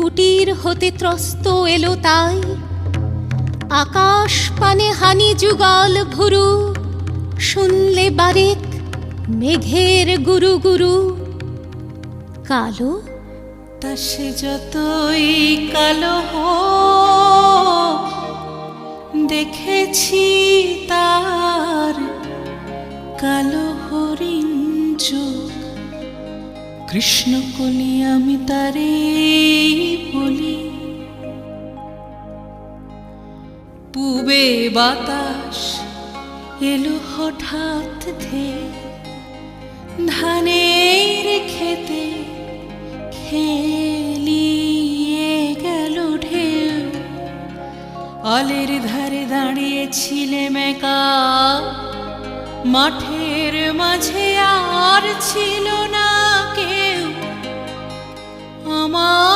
কুটির হতে ত্রস্ত এলো তাই, আকাশ পানে হানি যুগল ভুরু, শুনলে বারেক মেঘের গুরু গুরু। কালো তা সে যতই কালো হোক, দেখেছি তার কালো হরিণ চোখ। কৃষ্ণকলি আমি তারে বলি। পূবে বাতাস এলো হঠাৎ ধে, ধানের খেতে খেলিয়ে গেল ঢেউ। অলের ধারে দাঁড়িয়েছিলেম একা, মাঠের মাঝে আর ছিল না কেউ। আমার